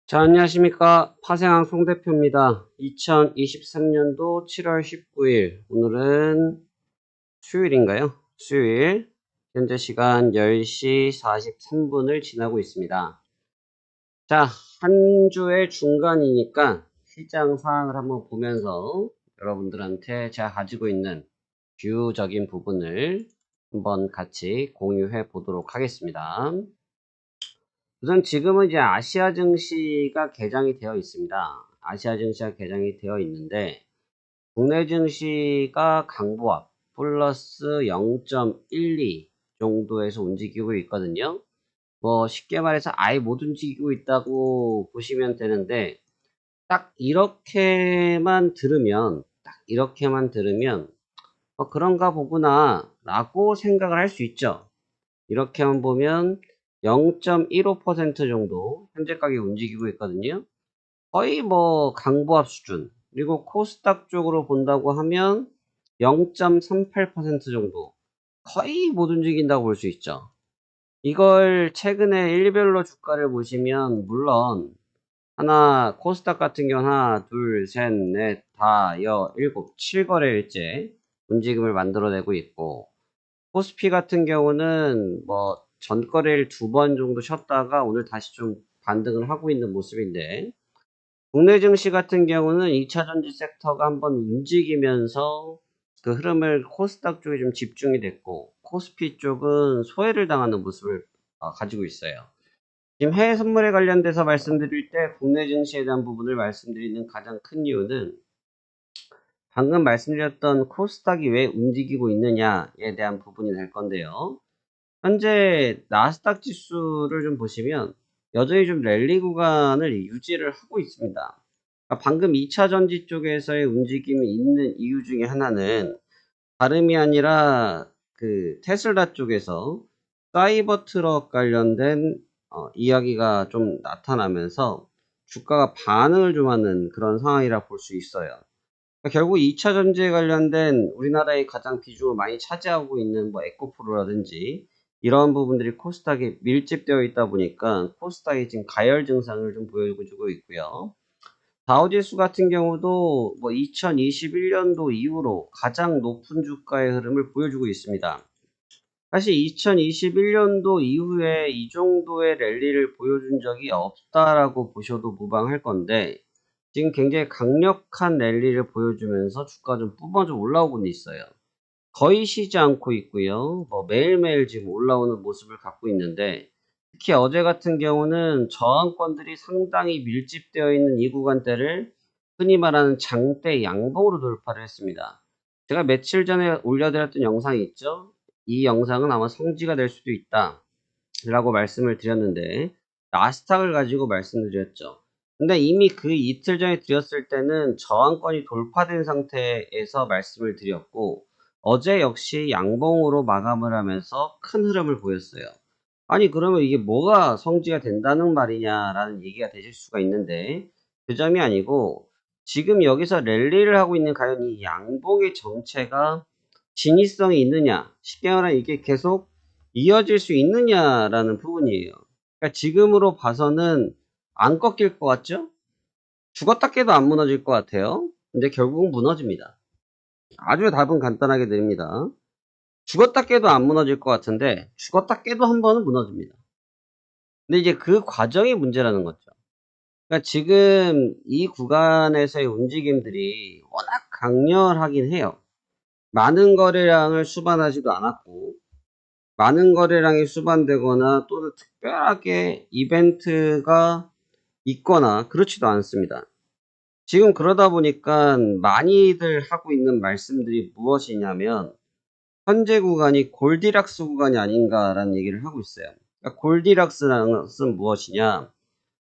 자, 안녕하십니까. 파생항 송 대표입니다. 2023년도 7월 19일. 오늘은 수요일인가요? 수요일. 현재 시간 10시 43분을 지나고 있습니다. 자, 한 주의 중간이니까 시장 상황을 한번 보면서 여러분들한테 제가 가지고 있는 뷰적인 부분을 한번 같이 공유해 보도록 하겠습니다. 우선 지금은 이제 아시아 증시가 개장이 되어 있습니다. 아시아 증시가 개장이 되어 있는데 국내 증시가 강보합 플러스 0.12 정도에서 움직이고 있거든요. 뭐 쉽게 말해서 아예 못 움직이고 있다고 보시면 되는데 딱 이렇게만 들으면 그런가 보구나 라고 생각을 할 수 있죠. 이렇게만 보면 0.15% 정도 현재 가격이 움직이고 있거든요. 거의 뭐 강보합 수준. 그리고 코스닥 쪽으로 본다고 하면 0.38% 정도. 거의 못 움직인다고 볼 수 있죠. 이걸 최근에 일별로 주가를 보시면 물론 코스닥 같은 경우는 하나, 둘, 셋, 넷, 다, 일곱, 7거래일째 움직임을 만들어내고 있고 코스피 같은 경우는 뭐 전거래일 2번 정도 쉬었다가 오늘 다시 좀 반등을 하고 있는 모습인데 국내 증시 같은 경우는 2차 전지 섹터가 한번 움직이면서 그 흐름을 코스닥 쪽에 좀 집중이 됐고 코스피 쪽은 소외를 당하는 모습을 가지고 있어요. 지금 해외 선물에 관련돼서 말씀드릴 때 국내 증시에 대한 부분을 말씀드리는 가장 큰 이유는 방금 말씀드렸던 코스닥이 왜 움직이고 있느냐에 대한 부분이 될 건데요. 현재 나스닥 지수를 좀 보시면 여전히 좀 랠리 구간을 유지를 하고 있습니다. 그러니까 방금 2차 전지 쪽에서의 움직임이 있는 이유 중에 하나는 다름이 아니라 그 테슬라 쪽에서 사이버 트럭 관련된 이야기가 좀 나타나면서 주가가 반응을 좀 하는 그런 상황이라 볼 수 있어요. 그러니까 결국 2차 전지에 관련된 우리나라의 가장 비중을 많이 차지하고 있는 뭐 에코프로라든지 이런 부분들이 코스닥에 밀집되어 있다 보니까 코스닥이 지금 가열 증상을 좀 보여주고 있고요. 다우지수 같은 경우도 뭐 2021년도 이후로 가장 높은 주가의 흐름을 보여주고 있습니다. 사실 2021년도 이후에 이 정도의 랠리를 보여준 적이 없다라고 보셔도 무방할 건데 지금 굉장히 강력한 랠리를 보여주면서 주가 좀 뿜어져 올라오고 있어요. 거의 쉬지 않고 있고요. 뭐 매일매일 지금 올라오는 모습을 갖고 있는데 특히 어제 같은 경우는 저항권들이 상당히 밀집되어 있는 이 구간대를 흔히 말하는 장대 양봉으로 돌파를 했습니다. 제가 며칠 전에 올려드렸던 영상이 있죠. 이 영상은 아마 성지가 될 수도 있다 라고 말씀을 드렸는데 나스닥을 가지고 말씀드렸죠. 근데 이미 그 이틀 전에 드렸을 때는 저항권이 돌파된 상태에서 말씀을 드렸고 어제 역시 양봉으로 마감을 하면서 큰 흐름을 보였어요. 아니 그러면 이게 뭐가 성지가 된다는 말이냐라는 얘기가 되실 수가 있는데 그 점이 아니고 지금 여기서 랠리를 하고 있는 과연 이 양봉의 정체가 진위성이 있느냐 쉽게 말하면 이게 계속 이어질 수 있느냐라는 부분이에요. 그러니까 지금으로 봐서는 안 꺾일 것 같죠? 죽었다 깨도 안 무너질 것 같아요. 근데 결국은 무너집니다. 아주 답은 간단하게 드립니다. 죽었다 깨도 안 무너질 것 같은데 죽었다 깨도 한 번은 무너집니다. 근데 이제 그 과정이 문제라는 거죠. 그러니까 지금 이 구간에서의 움직임들이 워낙 강렬하긴 해요. 많은 거래량을 수반하지도 않았고 많은 거래량이 수반되거나 또는 특별하게 이벤트가 있거나 그렇지도 않습니다. 지금 그러다 보니까 많이들 하고 있는 말씀들이 무엇이냐면 현재 구간이 골디락스 구간이 아닌가라는 얘기를 하고 있어요. 그러니까 골디락스라는 것은 무엇이냐?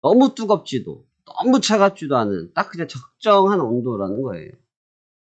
너무 뜨겁지도 너무 차갑지도 않은 딱 그냥 적정한 온도라는 거예요.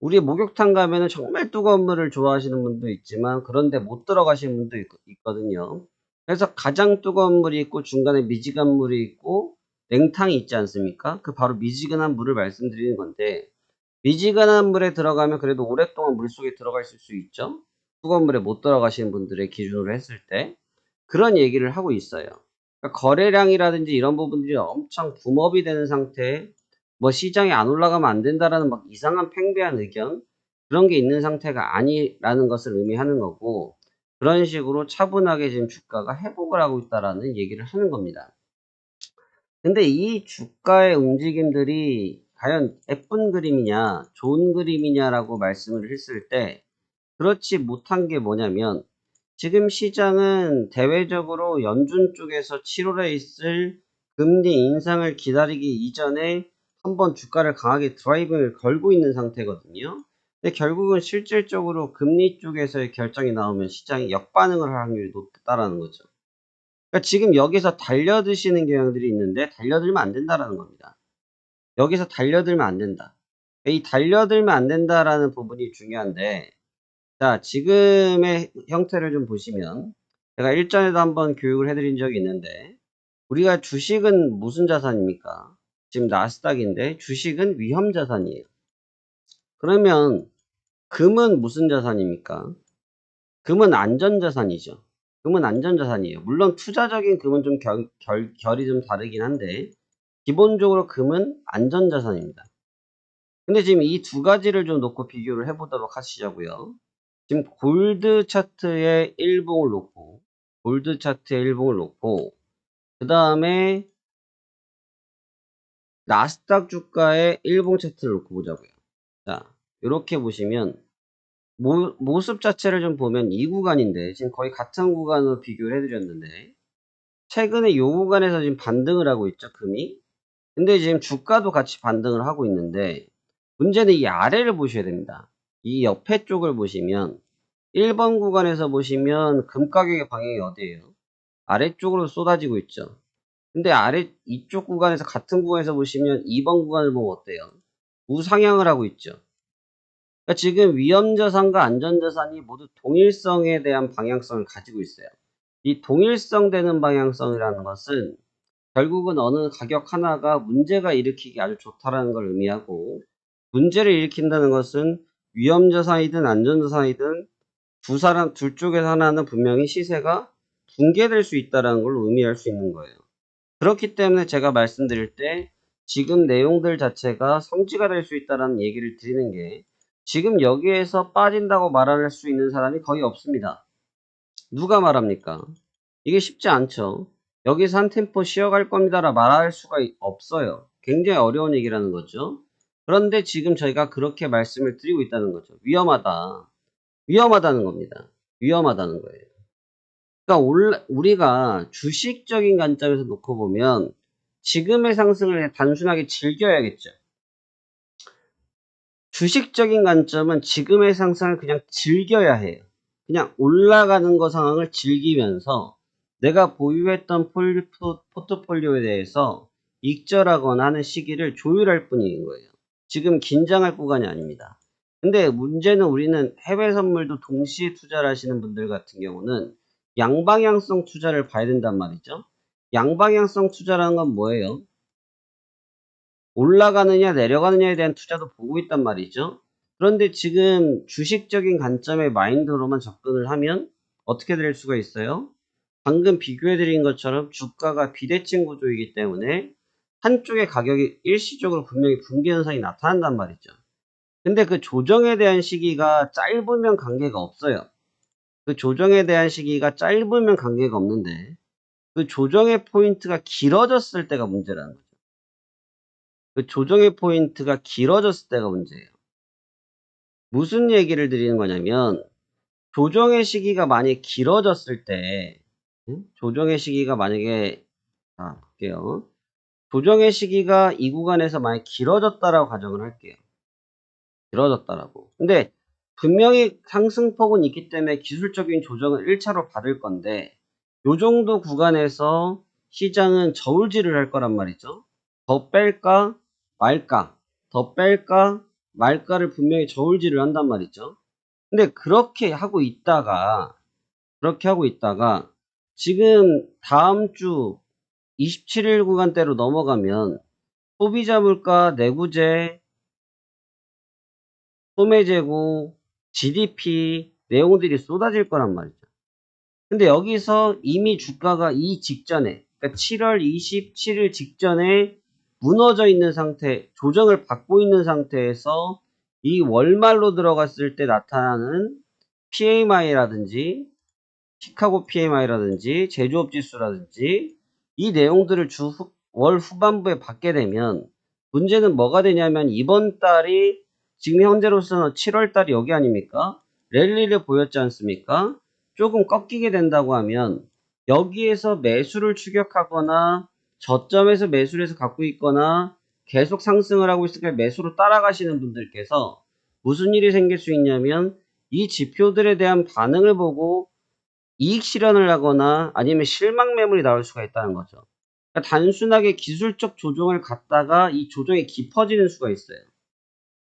우리 목욕탕 가면은 정말 뜨거운 물을 좋아하시는 분도 있지만 그런데 못 들어가시는 분도 있거든요. 그래서 가장 뜨거운 물이 있고 중간에 미지근한 물이 있고 냉탕이 있지 않습니까? 그 바로 미지근한 물을 말씀드리는 건데 미지근한 물에 들어가면 그래도 오랫동안 물속에 들어가 있을 수 있죠. 뜨거운 물에 못 들어가시는 분들의 기준으로 했을 때 그런 얘기를 하고 있어요. 그러니까 거래량이라든지 이런 부분들이 엄청 붐업이 되는 상태에 뭐 시장이 안 올라가면 안 된다라는 막 이상한 팽배한 의견 그런 게 있는 상태가 아니라는 것을 의미하는 거고 그런 식으로 차분하게 지금 주가가 회복을 하고 있다라는 얘기를 하는 겁니다. 근데 이 주가의 움직임들이 과연 예쁜 그림이냐 좋은 그림이냐라고 말씀을 했을 때 그렇지 못한 게 뭐냐면 지금 시장은 대외적으로 연준 쪽에서 7월에 있을 금리 인상을 기다리기 이전에 한번 주가를 강하게 드라이빙을 걸고 있는 상태거든요. 근데 결국은 실질적으로 금리 쪽에서의 결정이 나오면 시장이 역반응을 할 확률이 높다라는 거죠. 그러니까 지금 여기서 달려드시는 경향들이 있는데 달려들면 안 된다라는 겁니다. 여기서 달려들면 안 된다. 이 달려들면 안 된다라는 부분이 중요한데 자, 지금의 형태를 좀 보시면 제가 일전에도 한번 교육을 해드린 적이 있는데 우리가 주식은 무슨 자산입니까? 지금 나스닥인데 주식은 위험 자산이에요. 그러면 금은 무슨 자산입니까? 금은 안전 자산이죠. 금은 안전 자산이에요. 물론 투자적인 금은 좀 결이 좀 다르긴 한데 기본적으로 금은 안전 자산입니다. 근데 지금 이 두 가지를 좀 놓고 비교를 해보도록 하시자고요. 지금 골드 차트의 일봉을 놓고 그 다음에 나스닥 주가의 일봉 차트를 놓고 보자고요. 자, 이렇게 보시면 모습 자체를 좀 보면 이 구간인데 지금 거의 같은 구간으로 비교를 해드렸는데 최근에 이 구간에서 지금 반등을 하고 있죠, 금이. 근데 지금 주가도 같이 반등을 하고 있는데 문제는 이 아래를 보셔야 됩니다. 이 옆에 쪽을 보시면 1번 구간에서 보시면 금 가격의 방향이 어디예요? 아래쪽으로 쏟아지고 있죠. 근데 이쪽 구간에서 같은 구간에서 보시면 2번 구간을 보면 어때요? 우상향을 하고 있죠. 그러니까 지금 위험자산과 안전자산이 모두 동일성에 대한 방향성을 가지고 있어요. 이 동일성 되는 방향성이라는 것은 결국은 어느 가격 하나가 문제가 일으키기 아주 좋다라는 걸 의미하고 문제를 일으킨다는 것은 위험자산이든 안전자산이든 둘 쪽에서 하나는 분명히 시세가 붕괴될 수 있다는 걸 의미할 수 있는 거예요. 그렇기 때문에 제가 말씀드릴 때 지금 내용들 자체가 성지가 될 수 있다는 얘기를 드리는 게 지금 여기에서 빠진다고 말할 수 있는 사람이 거의 없습니다. 누가 말합니까? 이게 쉽지 않죠. 여기서 한 템포 쉬어갈 겁니다라 말할 수가 없어요. 굉장히 어려운 얘기라는 거죠. 그런데 지금 저희가 그렇게 말씀을 드리고 있다는 거죠. 위험하다는 겁니다. 위험하다는 거예요. 그러니까 우리가 주식적인 관점에서 놓고 보면 지금의 상승을 단순하게 즐겨야겠죠. 주식적인 관점은 지금의 상승을 그냥 즐겨야 해요. 그냥 올라가는 거 상황을 즐기면서 내가 보유했던 포트폴리오에 대해서 익절하거나 하는 시기를 조율할 뿐인 거예요. 지금 긴장할 구간이 아닙니다. 근데 문제는 우리는 해외 선물도 동시에 투자를 하시는 분들 같은 경우는 양방향성 투자를 봐야 된단 말이죠. 양방향성 투자라는 건 뭐예요? 올라가느냐 내려가느냐에 대한 투자도 보고 있단 말이죠. 그런데 지금 주식적인 관점의 마인드로만 접근을 하면 어떻게 될 수가 있어요? 방금 비교해 드린 것처럼 주가가 비대칭 구조이기 때문에 한쪽의 가격이 일시적으로 분명히 붕괴 현상이 나타난단 말이죠. 근데 그 조정에 대한 시기가 짧으면 관계가 없어요. 그 조정에 대한 시기가 짧으면 관계가 없는데 그 조정의 포인트가 길어졌을 때가 문제라는 거죠. 그 조정의 포인트가 길어졌을 때가 문제예요. 무슨 얘기를 드리는 거냐면 조정의 시기가 만약에 길어졌을 때 조정의 시기가 만약에 볼게요. 조정의 시기가 이 구간에서 만약에 길어졌다라고 가정을 할게요. 길어졌다라고. 근데 분명히 상승폭은 있기 때문에 기술적인 조정을 1차로 받을 건데 요 정도 구간에서 시장은 저울질을 할 거란 말이죠. 더 뺄까 말까 더 뺄까 말까를 분명히 저울질을 한단 말이죠. 근데 그렇게 하고 있다가 지금 다음 주 27일 구간대로 넘어가면 소비자 물가, 내구재, 소매재고, GDP 내용들이 쏟아질 거란 말이죠. 근데 여기서 이미 주가가 이 직전에 그러니까 7월 27일 직전에 무너져 있는 상태, 조정을 받고 있는 상태에서 이 월말로 들어갔을 때 나타나는 PMI라든지 시카고 PMI라든지 제조업 지수라든지 이 내용들을 월 후반부에 받게 되면 문제는 뭐가 되냐면 이번 달이 지금 현재로서는 7월 달이 여기 아닙니까? 랠리를 보였지 않습니까? 조금 꺾이게 된다고 하면 여기에서 매수를 추격하거나 저점에서 매수를 해서 갖고 있거나 계속 상승을 하고 있으니까 매수로 따라가시는 분들께서 무슨 일이 생길 수 있냐면 이 지표들에 대한 반응을 보고 이익 실현을 하거나 아니면 실망 매물이 나올 수가 있다는 거죠. 그러니까 단순하게 기술적 조정을 갖다가 이 조정이 깊어지는 수가 있어요.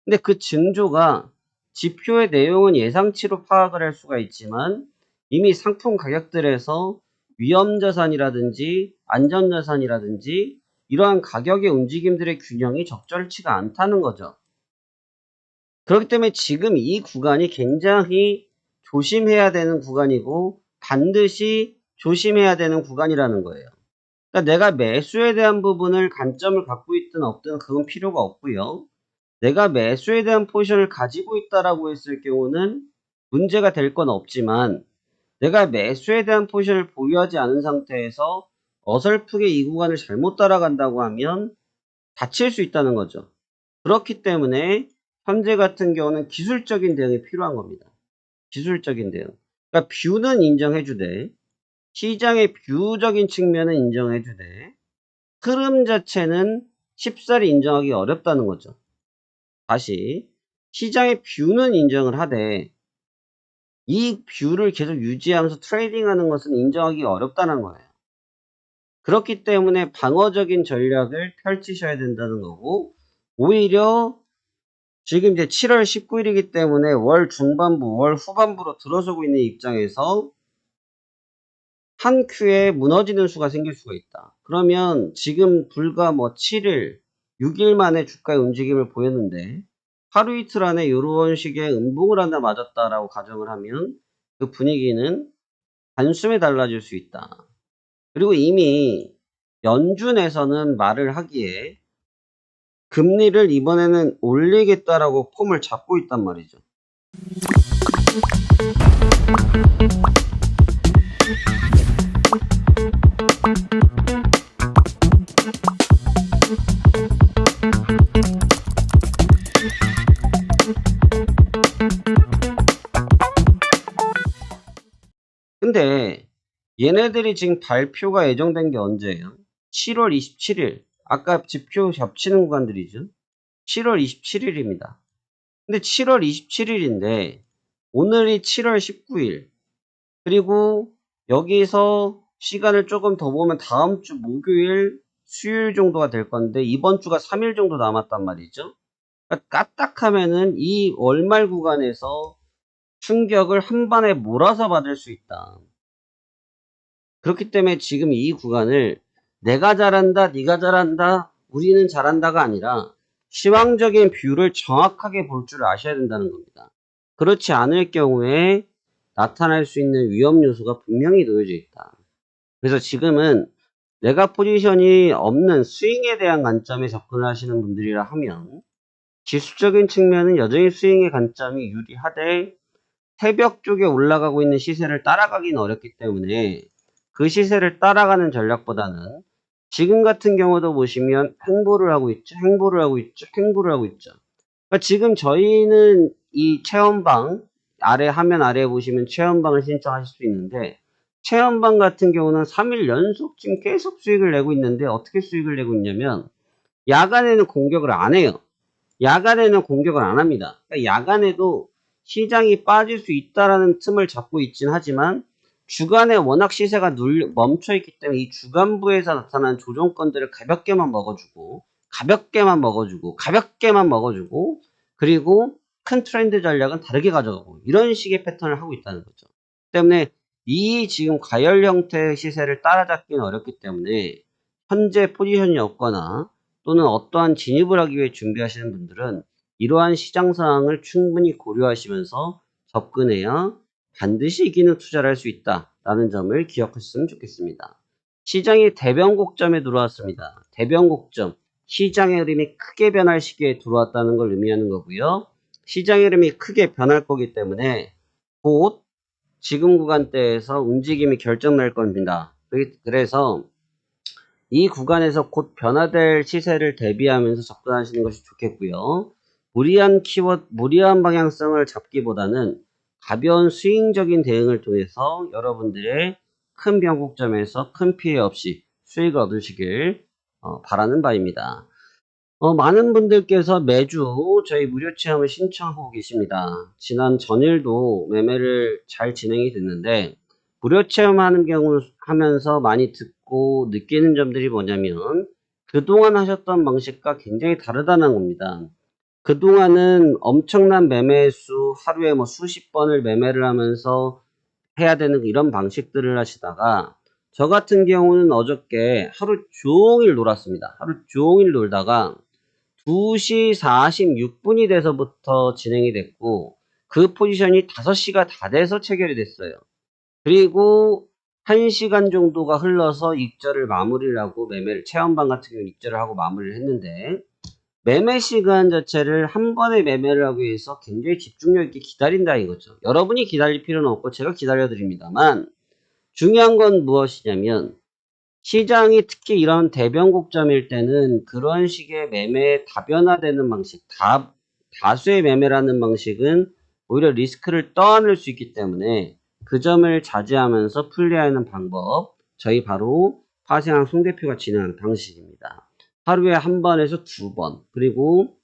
근데 그 징조가 지표의 내용은 예상치로 파악을 할 수가 있지만 이미 상품 가격들에서 위험자산이라든지 안전자산이라든지 이러한 가격의 움직임들의 균형이 적절치가 않다는 거죠. 그렇기 때문에 지금 이 구간이 굉장히 조심해야 되는 구간이고 반드시 조심해야 되는 구간이라는 거예요. 그러니까 내가 매수에 대한 부분을 관점을 갖고 있든 없든 그건 필요가 없고요. 내가 매수에 대한 포지션을 가지고 있다라고 했을 경우는 문제가 될 건 없지만 내가 매수에 대한 포지션을 보유하지 않은 상태에서 어설프게 이 구간을 잘못 따라간다고 하면 다칠 수 있다는 거죠. 그렇기 때문에 현재 같은 경우는 기술적인 대응이 필요한 겁니다. 기술적인 대응. 그러니까 뷰는 인정해주되 시장의 뷰적인 측면은 인정해주되 흐름 자체는 쉽사리 인정하기 어렵다는 거죠. 다시 시장의 뷰는 인정을 하되 이 뷰를 계속 유지하면서 트레이딩하는 것은 인정하기 어렵다는 거예요. 그렇기 때문에 방어적인 전략을 펼치셔야 된다는 거고 오히려 지금 이제 7월 19일이기 때문에 월 중반부, 월 후반부로 들어서고 있는 입장에서 한 큐에 무너지는 수가 생길 수가 있다. 그러면 지금 불과 7일, 6일 만에 주가의 움직임을 보였는데 하루 이틀 안에 이런 식의 음봉을 하나 맞았다라고 가정을 하면 그 분위기는 단숨에 달라질 수 있다. 그리고 이미 연준에서는 말을 하기에 금리를 이번에는 올리겠다라고 폼을 잡고 있단 말이죠. 근데 얘네들이 지금 발표가 예정된 게 언제예요? 7월 27일. 아까 지표 겹치는 구간들이죠. 7월 27일입니다. 근데 7월 27일인데 오늘이 7월 19일. 그리고 여기서 시간을 조금 더 보면 다음 주 목요일, 수요일 정도가 될 건데 이번 주가 3일 정도 남았단 말이죠. 그러니까 까딱하면은 이 월말 구간에서 충격을 한 번에 몰아서 받을 수 있다. 그렇기 때문에 지금 이 구간을 내가 잘한다, 네가 잘한다, 우리는 잘한다가 아니라 시황적인 뷰를 정확하게 볼 줄 아셔야 된다는 겁니다. 그렇지 않을 경우에 나타날 수 있는 위험 요소가 분명히 놓여져 있다. 그래서 지금은 내가 포지션이 없는 스윙에 대한 관점에 접근을 하시는 분들이라 하면 지수적인 측면은 여전히 스윙의 관점이 유리하되 새벽 쪽에 올라가고 있는 시세를 따라가기는 어렵기 때문에 그 시세를 따라가는 전략보다는 지금 같은 경우도 보시면 행보를 하고 있죠. 행보를 하고 있죠. 행보를 하고 있죠. 그러니까 지금 저희는 이 체험방 화면 아래에 보시면 체험방을 신청하실 수 있는데 체험방 같은 경우는 3일 연속 지금 계속 수익을 내고 있는데 어떻게 수익을 내고 있냐면 야간에는 공격을 안 해요. 야간에는 공격을 안 합니다. 그러니까 야간에도 시장이 빠질 수 있다라는 틈을 잡고 있긴 하지만 주간에 워낙 시세가 멈춰 있기 때문에 이 주간부에서 나타나는 조정권들을 가볍게만 먹어주고 그리고 큰 트렌드 전략은 다르게 가져가고 이런 식의 패턴을 하고 있다는 거죠. 때문에 이 지금 과열 형태의 시세를 따라잡기는 어렵기 때문에 현재 포지션이 없거나 또는 어떠한 진입을 하기 위해 준비하시는 분들은 이러한 시장 상황을 충분히 고려하시면서 접근해야 반드시 이기는 투자를 할 수 있다라는 점을 기억하셨으면 좋겠습니다. 시장이 대변곡점에 들어왔습니다. 대변곡점, 시장의 흐름이 크게 변할 시기에 들어왔다는 걸 의미하는 거고요. 시장의 흐름이 크게 변할 거기 때문에 곧 지금 구간대에서 움직임이 결정날 겁니다. 그래서 이 구간에서 곧 변화될 시세를 대비하면서 접근하시는 것이 좋겠고요. 무리한 방향성을 잡기보다는 가벼운 스윙적인 대응을 통해서 여러분들의 큰 변곡점에서 큰 피해 없이 수익을 얻으시길 바라는 바입니다. 많은 분들께서 매주 저희 무료 체험을 신청하고 계십니다. 지난 전일도 매매를 잘 진행이 됐는데 무료 체험하는 경우 하면서 많이 듣고 느끼는 점들이 뭐냐면 그동안 하셨던 방식과 굉장히 다르다는 겁니다. 그동안은 엄청난 매매 수 하루에 뭐 수십 번을 매매를 하면서 해야 되는 이런 방식들을 하시다가 저 같은 경우는 어저께 하루 종일 놀았습니다. 하루 종일 놀다가 2시 46분이 돼서부터 진행이 됐고 그 포지션이 5시가 다 돼서 체결이 됐어요. 그리고 1시간 정도가 흘러서 익절을 마무리를 하고 매매를 체험방 같은 경우 익절을 하고 마무리를 했는데 매매 시간 자체를 한 번에 매매를 하기 위해서 굉장히 집중력 있게 기다린다 이거죠. 여러분이 기다릴 필요는 없고 제가 기다려 드립니다만 중요한 건 무엇이냐면 시장이 특히 이런 대변곡점일 때는 그런 식의 매매에 다변화되는 방식, 다수의 매매라는 방식은 오히려 리스크를 떠안을 수 있기 때문에 그 점을 자제하면서 플레이하는 방법, 저희 바로 파생항 송 대표가 진행하는 방식입니다. 하루에 한 번에서 2번, 그리고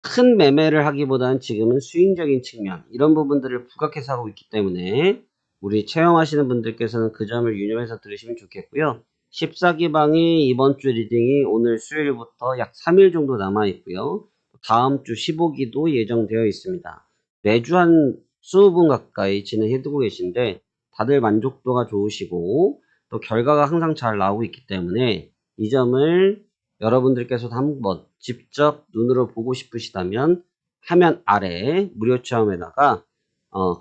큰 매매를 하기보다는 지금은 스윙적인 측면, 이런 부분들을 부각해서 하고 있기 때문에 우리 체험하시는 분들께서는 그 점을 유념해서 들으시면 좋겠고요. 14기방이 이번 주 리딩이 오늘 수요일부터 약 3일 정도 남아 있고요. 다음 주 15기도 예정되어 있습니다. 매주 한 20분 가까이 진행해두고 계신데 다들 만족도가 좋으시고 또 결과가 항상 잘 나오고 있기 때문에 이 점을 여러분들께서도 한번 직접 눈으로 보고 싶으시다면 화면 아래 무료 체험에다가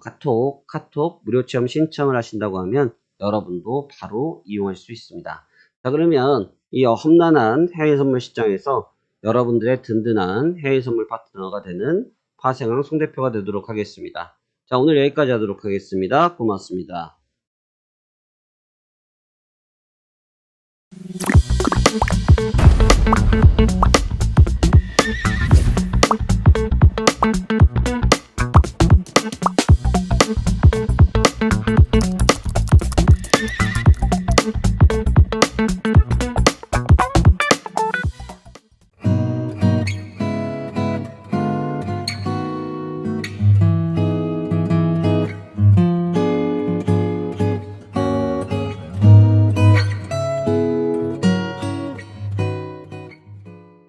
카톡 무료 체험 신청을 하신다고 하면 여러분도 바로 이용할 수 있습니다. 자, 그러면 이 험난한 해외 선물 시장에서 여러분들의 든든한 해외 선물 파트너가 되는 파생항 송 대표가 되도록 하겠습니다. 자, 오늘 여기까지 하도록 하겠습니다. 고맙습니다.